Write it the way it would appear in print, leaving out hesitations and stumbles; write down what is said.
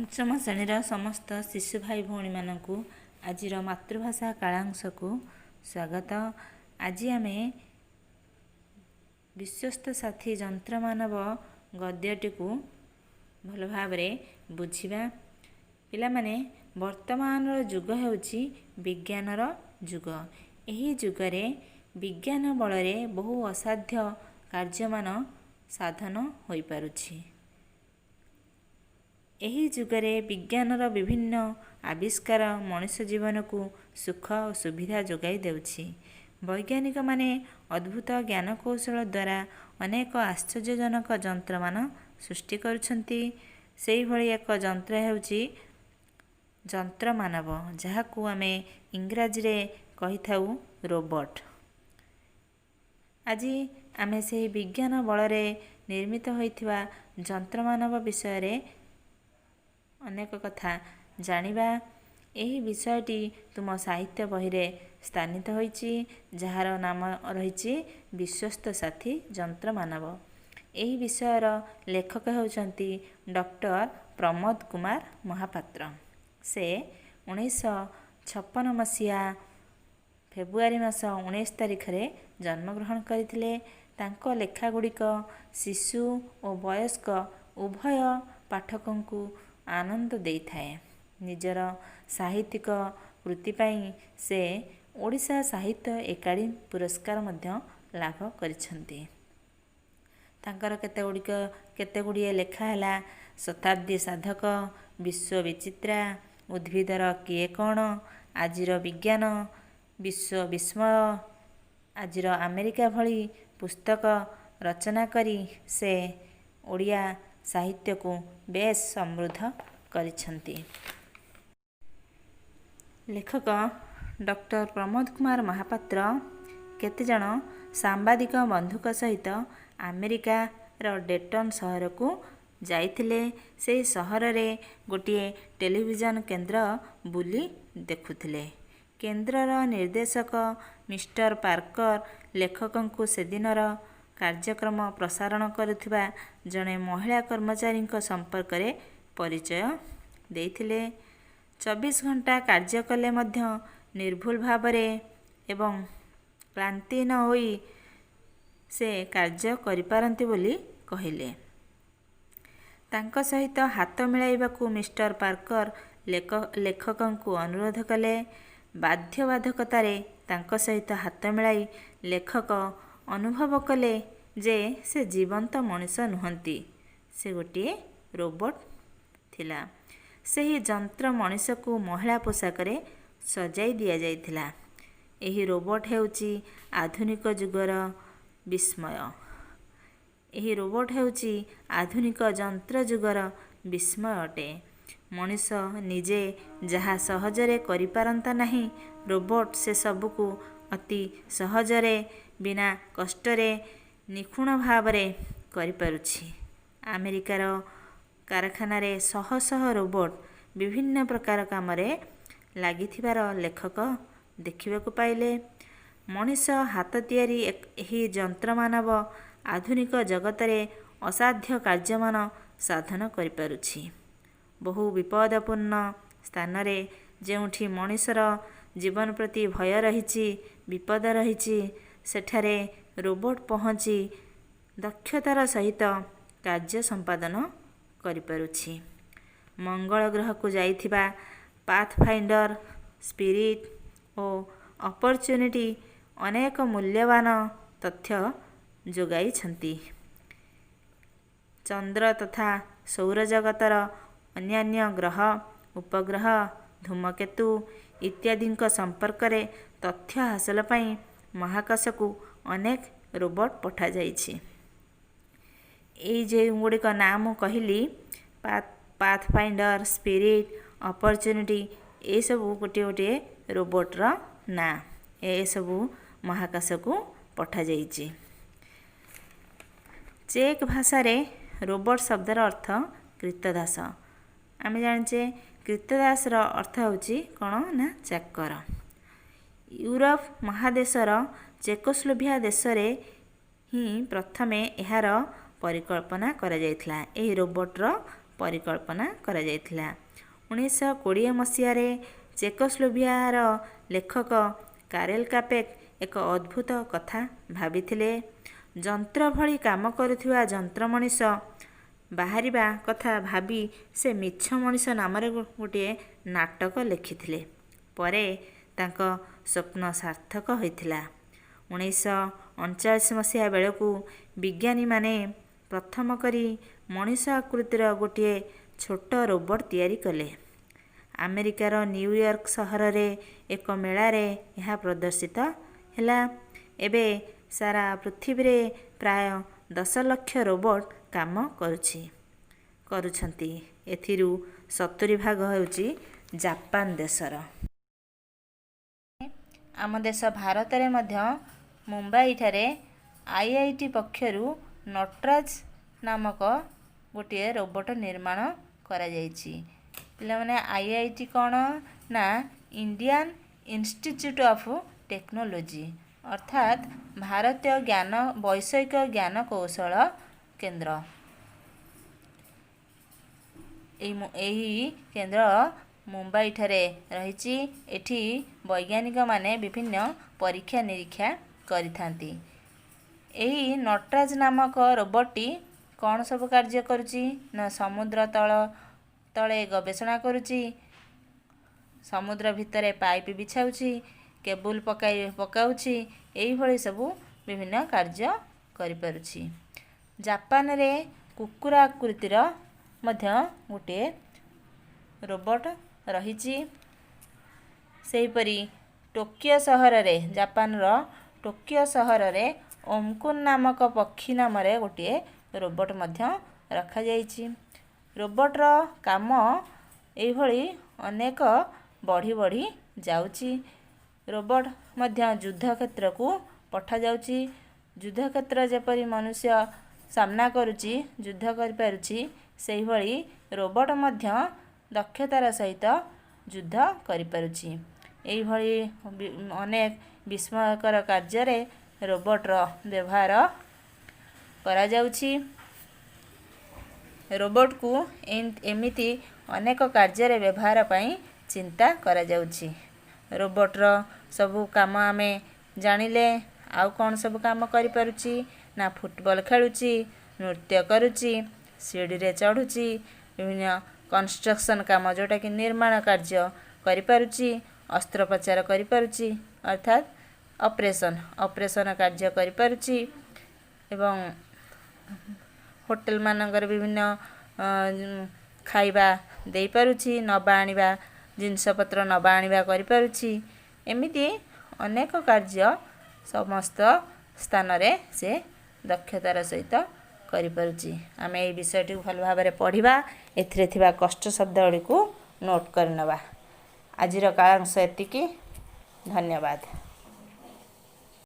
ପଞ୍ଚମ ଶ୍ରେଣୀର ସମସ୍ତ ଶିଶୁ ଭାଇ ଭଉଣୀମାନଙ୍କୁ ଆଜିର ମାତୃଭାଷା କାଳାଂଶକୁ ସ୍ୱାଗତ। ଆଜି ଆମେ ବିଶ୍ୱସ୍ତ ସାଥୀ ଯନ୍ତ୍ରମାନବ ଗଦ୍ୟଟିକୁ ଭଲ ଭାବରେ ବୁଝିବା। ପିଲାମାନେ, ବର୍ତ୍ତମାନର ଯୁଗ ହେଉଛି ବିଜ୍ଞାନର ଯୁଗ। ଏହି ଯୁଗରେ ବିଜ୍ଞାନ ବଳରେ ବହୁ ଅସାଧ୍ୟ କାର୍ଯ୍ୟମାନ ସାଧନ ହୋଇପାରୁଛି। ଏହି ଯୁଗରେ ବିଜ୍ଞାନର ବିଭିନ୍ନ ଆବିଷ୍କାର ମଣିଷ ଜୀବନକୁ ସୁଖ ଓ ସୁବିଧା ଯୋଗାଇ ଦେଉଛି। ବୈଜ୍ଞାନିକମାନେ ଅଦ୍ଭୁତ ଜ୍ଞାନକୌଶଳ ଦ୍ୱାରା ଅନେକ ଆଶ୍ଚର୍ଯ୍ୟଜନକ ଯନ୍ତ୍ରମାନ ସୃଷ୍ଟି କରୁଛନ୍ତି। ସେହିଭଳି ଏକ ଯନ୍ତ୍ର ହେଉଛି ଯନ୍ତ୍ରମାନବ, ଯାହାକୁ ଆମେ ଇଂରାଜୀରେ କହିଥାଉ ରୋବୋଟ। ଆଜି ଆମେ ସେହି ବିଜ୍ଞାନ ବଳରେ ନିର୍ମିତ ହୋଇଥିବା ଯନ୍ତ୍ରମାନବ ବିଷୟରେ ଅନେକ କଥା ଜାଣିବା। ଏହି ବିଷୟଟି ତୁମ ସାହିତ୍ୟ ବହିରେ ସ୍ଥାନିତ ହୋଇଛି, ଯାହାର ନାମ ରହିଛି ବିଶ୍ୱସ୍ତ ସାଥୀ ଯନ୍ତ୍ରମାନବ। ଏହି ବିଷୟର ଲେଖକ ହେଉଛନ୍ତି ଡକ୍ଟର ପ୍ରମୋଦ କୁମାର ମହାପାତ୍ର। ସେ 1956 ମସିହା ଫେବୃଆରୀ ମାସ 19 ତାରିଖରେ ଜନ୍ମଗ୍ରହଣ କରିଥିଲେ। ତାଙ୍କ ଲେଖାଗୁଡ଼ିକ ଶିଶୁ ଓ ବୟସ୍କ ଉଭୟ ପାଠକଙ୍କୁ ଆନନ୍ଦ ଦେଇଥାଏ। ନିଜର ସାହିତ୍ୟିକ କୃତି ପାଇଁ ସେ ଓଡ଼ିଶା ସାହିତ୍ୟ ଏକାଡେମୀ ପୁରସ୍କାର ମଧ୍ୟ ଲାଭ କରିଛନ୍ତି। ତାଙ୍କର କେତେଗୁଡ଼ିଏ ଲେଖା ହେଲା ଶତାବ୍ଦୀ ସାଧକ, ବିଶ୍ୱ ବିଚିତ୍ରା, ଉଦ୍ଭିଦର କିଏ କ'ଣ, ଆଜିର ବିଜ୍ଞାନ, ବିଶ୍ୱ ବିସ୍ମୟ, ଆଜିର ଆମେରିକା ଭଳି ପୁସ୍ତକ ରଚନା କରି ସେ ଓଡ଼ିଆ ସାହିତ୍ୟକୁ ବେଶ୍ ସମୃଦ୍ଧ କରିଛନ୍ତି। ଲେଖକ ଡକ୍ଟର ପ୍ରମୋଦ କୁମାର ମହାପାତ୍ର କେତେଜଣ ସାମ୍ବାଦିକ ବନ୍ଧୁଙ୍କ ସହିତ ଆମେରିକାର ଡେଟନ ସହରକୁ ଯାଇଥିଲେ। ସେହି ସହରରେ ଗୋଟିଏ ଟେଲିଭିଜନ କେନ୍ଦ୍ର ବୁଲି ଦେଖୁଥିଲେ। କେନ୍ଦ୍ରର ନିର୍ଦ୍ଦେଶକ ମିଷ୍ଟର ପାର୍କର ଲେଖକଙ୍କୁ ସେଦିନର କାର୍ଯ୍ୟକ୍ରମ ପ୍ରସାରଣ କରୁଥିବା ଜଣେ ମହିଳା କର୍ମଚାରୀଙ୍କ ସମ୍ପର୍କରେ ପରିଚୟ ଦେଇଥିଲେ। 24 ଘଣ୍ଟା କାର୍ଯ୍ୟ କଲେ ମଧ୍ୟ ନିର୍ଭୁଲ ଭାବରେ ଏବଂ କ୍ଳାନ୍ତି ନ ହୋଇ ସେ କାର୍ଯ୍ୟ କରିପାରନ୍ତି ବୋଲି କହିଲେ। ତାଙ୍କ ସହିତ ହାତ ମିଳାଇବାକୁ ମିଷ୍ଟର ପାର୍କର ଲେଖକଙ୍କୁ ଅନୁରୋଧ କଲେ। ବାଧ୍ୟବାଧକତାରେ ତାଙ୍କ ସହିତ ହାତ ମିଳାଇ ଲେଖକ ଅନୁଭବ କଲେ ଯେ ସେ ଜୀବନ୍ତ ମଣିଷ ନୁହନ୍ତି, ସେ ଗୋଟିଏ ରୋବୋଟ ଥିଲା। ସେହି ଯନ୍ତ୍ର ମଣିଷକୁ ମହିଳା ପୋଷାକରେ ସଜାଇ ଦିଆଯାଇଥିଲା। ଏହି ରୋବୋଟ ହେଉଛି ଆଧୁନିକ ଯୁଗର ବିସ୍ମୟ। ଏହି ରୋବୋଟ ହେଉଛି ଆଧୁନିକ ଯନ୍ତ୍ର ଯୁଗର ବିସ୍ମୟ ଅଟେ। ମଣିଷ ନିଜେ ଯାହା ସହଜରେ କରିପାରନ୍ତା ନାହିଁ, ରୋବୋଟ ସେସବୁକୁ ଅତି ସହଜରେ, ବିନା କଷ୍ଟରେ, ନିଖୁଣ ଭାବରେ କରିପାରୁଛି। ଆମେରିକାର କାରଖାନାରେ ଶହ ଶହ ରୋବୋଟ ବିଭିନ୍ନ ପ୍ରକାର କାମରେ ଲାଗିଥିବାର ଲେଖକ ଦେଖିବାକୁ ପାଇଲେ। ମଣିଷ ହାତ ତିଆରି ଏହି ଯନ୍ତ୍ରମାନବ ଆଧୁନିକ ଜଗତରେ ଅସାଧ୍ୟ କାର୍ଯ୍ୟମାନ ସାଧନ କରିପାରୁଛି। ବହୁ ବିପଦପୂର୍ଣ୍ଣ ସ୍ଥାନରେ ଯେଉଁଠି ମଣିଷର ଜୀବନ ପ୍ରତି ଭୟ ରହିଛି, ବିପଦ ରହିଛି, ସେଠାରେ ରୋବୋଟ ପହଞ୍ଚି ଦକ୍ଷତାର ସହିତ କାର୍ଯ୍ୟ ସମ୍ପାଦନ କରିପାରୁଛି। ମଙ୍ଗଳ ଗ୍ରହକୁ ଯାଇଥିବା ପାଥଫାଇଣ୍ଡର, ସ୍ପିରିଟ୍ ଓ ଅପରଚ୍ୟୁନିଟି ଅନେକ ମୂଲ୍ୟବାନ ତଥ୍ୟ ଯୋଗାଇଛନ୍ତି। ଚନ୍ଦ୍ର ତଥା ସୌରଜଗତର ଅନ୍ୟାନ୍ୟ ଗ୍ରହ, ଉପଗ୍ରହ, ଧୂମକେତୁ ଇତ୍ୟାଦିଙ୍କ ସମ୍ପର୍କରେ ତଥ୍ୟ ହାସଲ ପାଇଁ ମହାକାଶକୁ ଅନେକ ରୋବୋଟ ପଠାଯାଇଛି। ଏଇ ଯେଉଁଗୁଡ଼ିକ ନାଁ ମୁଁ କହିଲି, ପାଥଫାଇଣ୍ଡର, ସ୍ପିରିଟ୍, ଅପରଚ୍ୟୁନିଟି, ଏସବୁ ଗୋଟିଏ ଗୋଟିଏ ରୋବୋଟର ନାଁ। ଏସବୁ ମହାକାଶକୁ ପଠାଯାଇଛି। ଚେକ୍ ଭାଷାରେ ରୋବୋଟ ଶବ୍ଦର ଅର୍ଥ କ୍ରୀତଦାସ। ଆମେ ଜାଣିଛେ କ୍ରୀତଦାସର ଅର୍ଥ ହେଉଛି କ'ଣ ନା ଚାକର। ୟୁରୋପ ମହାଦେଶର ଚେକୋସ୍ଲୋଭାକିଆ ଦେଶରେ ହିଁ ପ୍ରଥମେ ଏହାର ପରିକଳ୍ପନା କରାଯାଇଥିଲା। ଏହି ରୋବୋଟର ପରିକଳ୍ପନା କରାଯାଇଥିଲା। 1920 ମସିହାରେ ଚେକୋସ୍ଲୋଭାକିଆର ଲେଖକ କାରେଲ କାପେକ୍ ଏକ ଅଦ୍ଭୁତ କଥା ଭାବିଥିଲେ। ଯନ୍ତ୍ର ଭଳି କାମ କରୁଥିବା ଯନ୍ତ୍ର ମଣିଷ ବାହାରିବା କଥା ଭାବି ସେ ମିଛ ମଣିଷ ନାମରେ ଗୋଟିଏ ନାଟକ ଲେଖିଥିଲେ। ପରେ ତାଙ୍କ ସ୍ୱପ୍ନ ସାର୍ଥକ ହୋଇଥିଲା। 1939 ମସିହା ବେଳକୁ ବିଜ୍ଞାନୀମାନେ ପ୍ରଥମ କରି ମଣିଷ ଆକୃତିର ଗୋଟିଏ ଛୋଟ ରୋବଟ ତିଆରି କଲେ। ଆମେରିକାର ନ୍ୟୁୟର୍କ ସହରରେ ଏକ ମେଳାରେ ଏହା ପ୍ରଦର୍ଶିତ ହେଲା। ଏବେ ସାରା ପୃଥିବୀରେ ପ୍ରାୟ 10 ଲକ୍ଷ ରୋବଟ କାମ କରୁଛନ୍ତି। ଏଥିରୁ 70 ଭାଗ ହେଉଛି ଜାପାନ ଦେଶର। ଆମ ଦେଶ ଭାରତରେ ମଧ୍ୟ ମୁମ୍ବାଇଠାରେ IIT ପକ୍ଷରୁ ନଟରାଜ ନାମକ ଗୋଟିଏ ରୋବଟ ନିର୍ମାଣ କରାଯାଇଛି। ପିଲାମାନେ IIT କ'ଣ ନା ଇଣ୍ଡିଆନ୍ ଇନଷ୍ଟିଚ୍ୟୁଟ୍ ଅଫ୍ ଟେକ୍ନୋଲୋଜି ଅର୍ଥାତ୍ ଭାରତୀୟ ବୈଷୟିକ ଜ୍ଞାନ କୌଶଳ କେନ୍ଦ୍ର। ଏହି କେନ୍ଦ୍ର ମୁମ୍ବାଇଠାରେ ରହିଛି। ଏଠି ବୈଜ୍ଞାନିକମାନେ ବିଭିନ୍ନ ପରୀକ୍ଷା ନିରୀକ୍ଷା କରିଥାନ୍ତି। ଏହି ନଟରାଜ ନାମକ ରୋବଟଟି କ'ଣ ସବୁ କାର୍ଯ୍ୟ କରୁଛି ନା ସମୁଦ୍ର ତଳେ ଗବେଷଣା କରୁଛି, ସମୁଦ୍ର ଭିତରେ ପାଇପ୍ ବିଛାଉଛି, କେବୁଲ୍ ପକାଉଛି, ଏହିଭଳି ସବୁ ବିଭିନ୍ନ କାର୍ଯ୍ୟ କରିପାରୁଛି। ଜାପାନରେ କୁକୁର ଆକୃତିର ମଧ୍ୟ ଗୋଟିଏ ରୋବଟ ରହିଛି। ସେହିପରି ଜାପାନର ଟୋକିଓ ସହରରେ ଓମ୍କୁନ୍ ନାମକ ପକ୍ଷୀ ନାମରେ ଗୋଟିଏ ରୋବଟ ମଧ୍ୟ ରଖାଯାଇଛି। ରୋବଟର କାମ ଏହିଭଳି ଅନେକ ବଢ଼ି ଯାଉଛି। ରୋବଟ ମଧ୍ୟ ଯୁଦ୍ଧ କ୍ଷେତ୍ରକୁ ପଠାଯାଉଛି। ଯୁଦ୍ଧ କ୍ଷେତ୍ର ଯେପରି ମନୁଷ୍ୟ ସାମ୍ନା କରୁଛି, ଯୁଦ୍ଧ କରିପାରୁଛି, ସେହିଭଳି ରୋବଟ ମଧ୍ୟ ଦକ୍ଷତାର ସହିତ ଯୁଦ୍ଧ କରିପାରୁଛି। ଏହିଭଳି ଅନେକ ବିସ୍ମୟକର କାର୍ଯ୍ୟରେ ରୋବଟର ବ୍ୟବହାର କରାଯାଉଛି। ରୋବଟକୁ ଏମିତି ଅନେକ କାର୍ଯ୍ୟରେ ବ୍ୟବହାର ପାଇଁ ଚିନ୍ତା କରାଯାଉଛି। ରୋବଟର ସବୁ କାମ ଆମେ ଜାଣିଲେ। ଆଉ କ'ଣ ସବୁ କାମ କରିପାରୁଛି ନା ଫୁଟବଲ୍ ଖେଳୁଛି, ନୃତ୍ୟ କରୁଛି, ସିଡ଼ିରେ ଚଢ଼ୁଛି, ବିଭିନ୍ନ କନଷ୍ଟ୍ରକ୍ସନ୍ କାମ ଯେଉଁଟାକି ନିର୍ମାଣ କାର୍ଯ୍ୟ କରିପାରୁଛି, ଅସ୍ତ୍ରୋପଚାର କରିପାରୁଛି ଅର୍ଥାତ୍ ଅପରେସନ୍ କାର୍ଯ୍ୟ କରିପାରୁଛି ଏବଂ ହୋଟେଲ ମାନଙ୍କରେ ବିଭିନ୍ନ ଖାଇବା ଦେଇପାରୁଛି, ନବା ଆଣିବା ଜିନିଷପତ୍ର ନବା ଆଣିବା କରିପାରୁଛି। ଏମିତି ଅନେକ କାର୍ଯ୍ୟ ସମସ୍ତ ସ୍ଥାନରେ ସେ ଦକ୍ଷତାର ସହିତ କରିପାରୁଛି। ଆମେ ଏହି ବିଷୟଟିକୁ ଭଲ ଭାବରେ ପଢ଼ିବା, ଏଥିରେ ଥିବା କଷ୍ଟ ଶବ୍ଦ ଗୁଡ଼ିକୁ ନୋଟ୍ କରିନେବା। ଆଜିର କାଳାଂଶ ଏତିକି। ଧନ୍ୟବାଦ।